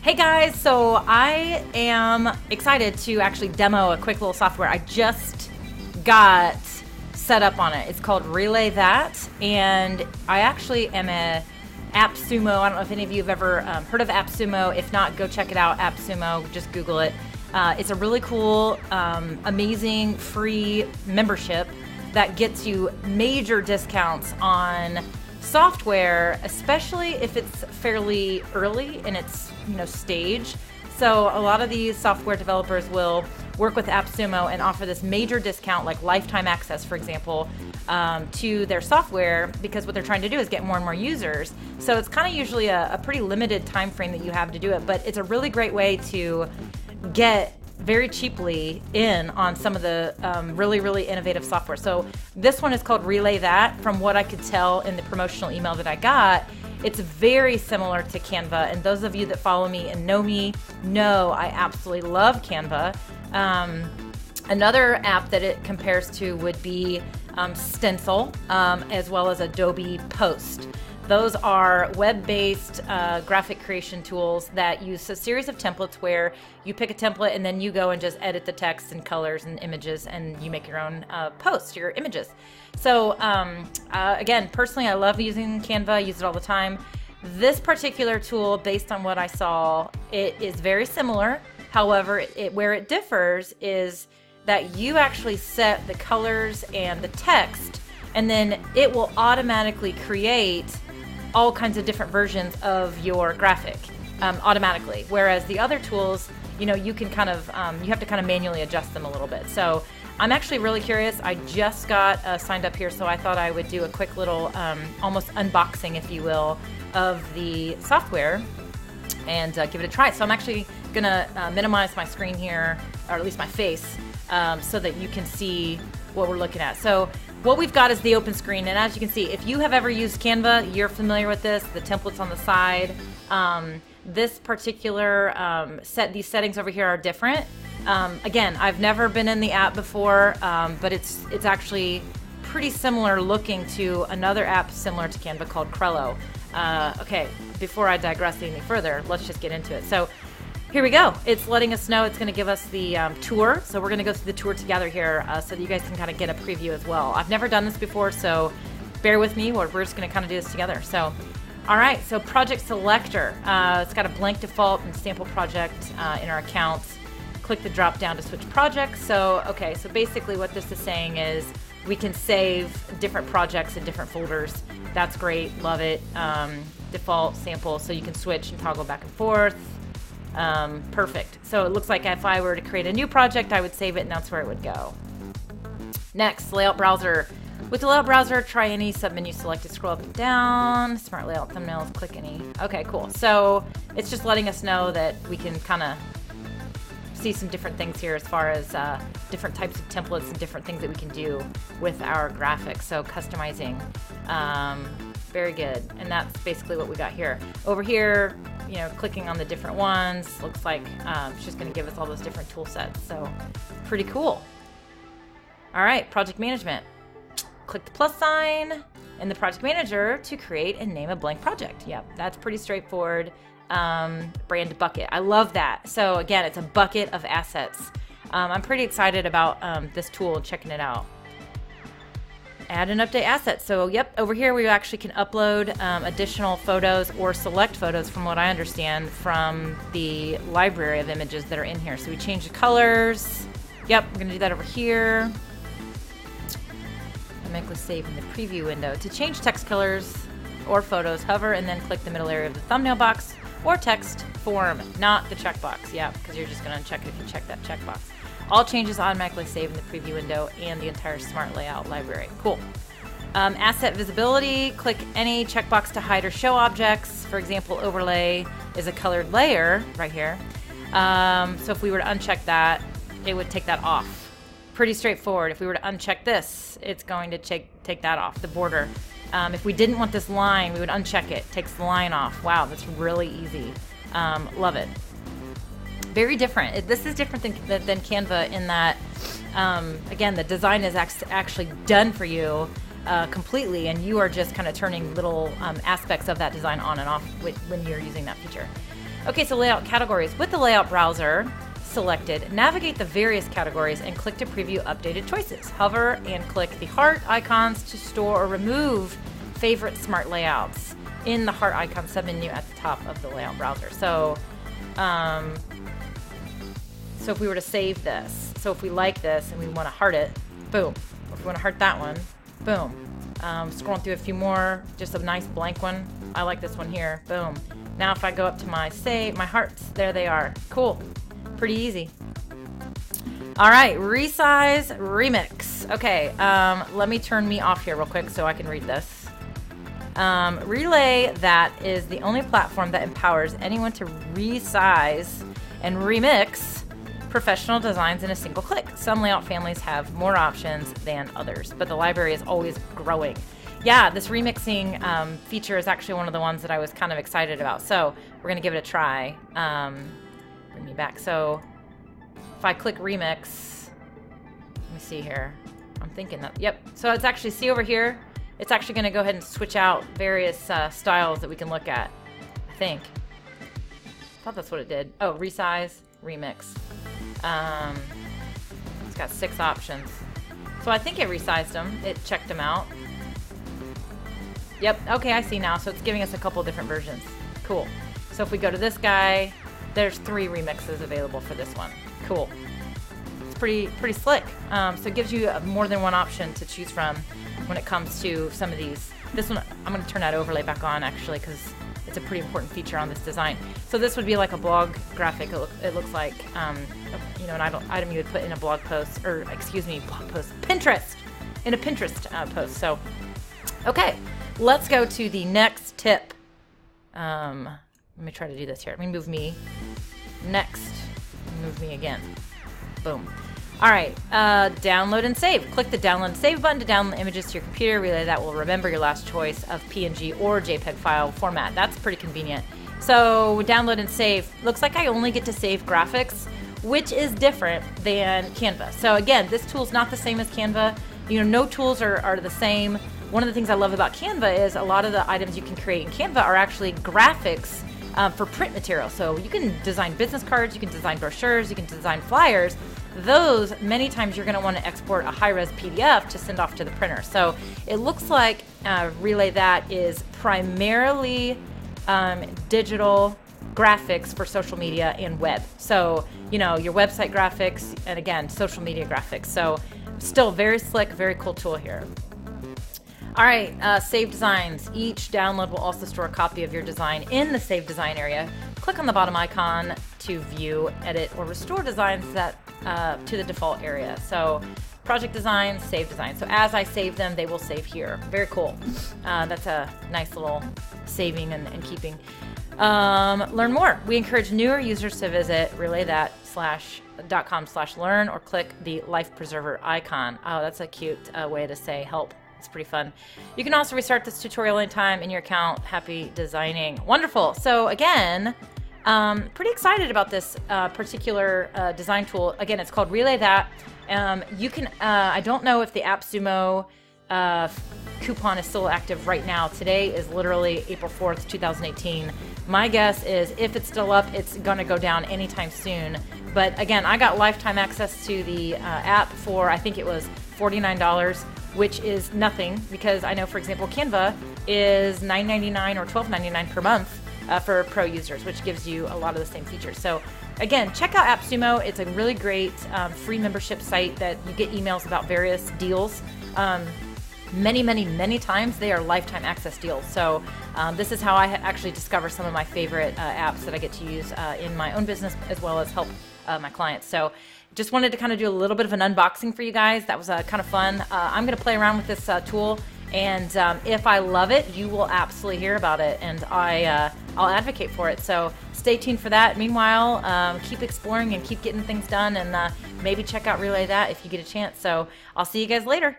Hey guys, so I am excited to actually demo a quick little software I just got set up on it. It's called RelayThat, and I actually am a AppSumo. I don't know if any of you have ever heard of AppSumo. If not, go check it out, AppSumo. Just Google it. It's a really cool, amazing free membership that gets you major discounts on software, especially if it's fairly early in its stage. So a lot of these software developers will work with AppSumo and offer this major discount, like lifetime access, for example, to their software, because what they're trying to do is get more and more users. So it's kind of usually a pretty limited time frame that you have to do it, but it's a really great way to get very cheaply in on some of the really, really innovative software. So this one is called RelayThat. From what I could tell in the promotional email that I got, it's very similar to Canva. And those of you that follow me and know me know I absolutely love Canva. Another app that it compares to would be Stencil, as well as Adobe Post. Those are web-based graphic creation tools that use a series of templates where you pick a template and then you go and just edit the text and colors and images, and you make your own posts, your images. So again, personally, I love using Canva. I use it all the time. This particular tool, based on what I saw, it is very similar. However, where it differs is that you actually set the colors and the text, and then it will automatically create all kinds of different versions of your graphic automatically. Whereas the other tools, you can kind of, you have to kind of manually adjust them a little bit. So I'm actually really curious. I just got signed up here, so I thought I would do a quick little, almost unboxing, if you will, of the software and give it a try. So I'm actually gonna minimize my screen here, or at least my face, so that you can see what we're looking at. So what we've got is the open screen, and as you can see, if you have ever used Canva, you're familiar with this, the templates on the side. This particular these settings over here are different. Again, I've never been in the app before, but it's actually pretty similar looking to another app similar to Canva called Crello. Okay, before I digress any further, let's just get into it. So here we go. It's letting us know, it's going to give us the tour. So we're going to go through the tour together here so that you guys can kind of get a preview as well. I've never done this before, so bear with me. We're just going to kind of do this together. So, all right, so project selector. It's got a blank default and sample project in our accounts. Click the drop down to switch projects. So, okay, so basically what this is saying is we can save different projects in different folders. That's great. Love it. Default, sample, so you can switch and toggle back and forth. Perfect. So it looks like if I were to create a new project, I would save it and that's where it would go. Next, layout browser. With the layout browser, try any submenu selected, scroll up and down, smart layout thumbnails, click any. Okay, cool. So it's just letting us know that we can kind of see some different things here as far as different types of templates and different things that we can do with our graphics. So customizing, very good. And that's basically what we got here. Over here, clicking on the different ones, looks like it's just going to give us all those different tool sets. So pretty cool. All right, project management. Click the plus sign in the project manager to create and name a blank project. Yep, that's pretty straightforward. Brand bucket. I love that. So again, it's a bucket of assets. I'm pretty excited about this tool, checking it out. Add and update assets. So yep, over here we actually can upload additional photos or select photos, from what I understand, from the library of images that are in here. So we change the colors. Yep, we're going to do that over here. Automatically save in the preview window. To change text colors or photos, hover and then click the middle area of the thumbnail box or text form, not the checkbox. Yeah, because you're just going to uncheck it if you check that checkbox. All changes automatically save in the preview window and the entire smart layout library. Cool. Asset visibility, click any checkbox to hide or show objects. For example, overlay is a colored layer right here. So if we were to uncheck that, it would take that off. Pretty straightforward. If we were to uncheck this, it's going to take that off, the border. If we didn't want this line, we would uncheck it. Takes the line off. Wow, that's really easy. Love it. Very different. This is different than Canva in that, again, the design is actually done for you completely, and you are just kind of turning little aspects of that design on and off when you're using that feature. Okay, so layout categories. With the layout browser selected, navigate the various categories and click to preview updated choices. Hover and click the heart icons to store or remove favorite smart layouts in the heart icon submenu at the top of the layout browser. So, so if we were to save this, so if we like this and we want to heart it, boom. Or if we want to heart that one, boom. Scrolling through a few more, just a nice blank one. I like this one here, boom. Now if I go up to my save, my hearts, there they are. Cool, pretty easy. All right, resize, remix. Okay, let me turn me off here real quick so I can read this. RelayThat is the only platform that empowers anyone to resize and remix professional designs in a single click. Some layout families have more options than others, but the library is always growing. Yeah, this remixing feature is actually one of the ones that I was kind of excited about. So we're going to give it a try. Bring me back. So if I click remix, let me see here. I'm thinking that, yep. So it's actually, see over here, it's actually going to go ahead and switch out various styles that we can look at, I think. I thought that's what it did. Oh, resize, remix. It's got 6 options. So I think it resized them. It checked them out. Yep, okay, I see now. So it's giving us a couple different versions. Cool. So if we go to this guy, there's 3 remixes available for this one. Cool. It's pretty slick. So it gives you more than one option to choose from when it comes to some of these. This one, I'm going to turn that overlay back on actually because it's a pretty important feature on this design. So this would be like a blog graphic. It looks like, you know, an item you would put in a blog post, or excuse me, blog post, Pinterest, in a Pinterest post. So, okay, let's go to the next tip. Let me try to do this here. Let me move me. Next, move me again. Boom. All right, download and save. Click the download and save button to download images to your computer. RelayThat will remember your last choice of PNG or JPEG file format. That's pretty convenient. So download and save. Looks like I only get to save graphics, which is different than Canva. So again, this tool is not the same as Canva. You know, no tools are the same. One of the things I love about Canva is a lot of the items you can create in Canva are actually graphics for print material. So you can design business cards, you can design brochures, you can design flyers. Those, many times you're going to want to export a high-res PDF to send off to the printer. So it looks like RelayThat is primarily digital graphics for social media and web. So, you know, your website graphics and again, social media graphics. So still very slick, very cool tool here. All right, save designs. Each download will also store a copy of your design in the save design area. Click on the bottom icon to view, edit, or restore designs that to the default area. So project designs, save designs. So as I save them, they will save here. Very cool. That's a nice little saving and keeping. Learn more. We encourage newer users to visit relaythat.com/learn or click the life preserver icon. Oh, that's a cute way to say help. It's pretty fun. You can also restart this tutorial anytime in your account. Happy designing. Wonderful. So again, pretty excited about this particular design tool. Again, it's called RelayThat. You can, I don't know if the AppSumo coupon is still active right now. Today is literally April 4th, 2018. My guess is if it's still up, it's going to go down anytime soon. But again, I got lifetime access to the app for, I think it was $49, which is nothing because I know, for example, Canva is $9.99 or $12.99 per month for pro users, which gives you a lot of the same features. So again, check out AppSumo. It's a really great free membership site that you get emails about various deals. Many times they are lifetime access deals. So this is how I actually discover some of my favorite apps that I get to use in my own business as well as help my clients. So just wanted to kind of do a little bit of an unboxing for you guys. That was kind of fun. I'm going to play around with this tool, and if I love it, you will absolutely hear about it, and I'll advocate for it. So stay tuned for that. Meanwhile, keep exploring and keep getting things done, and maybe check out RelayThat if you get a chance. So I'll see you guys later.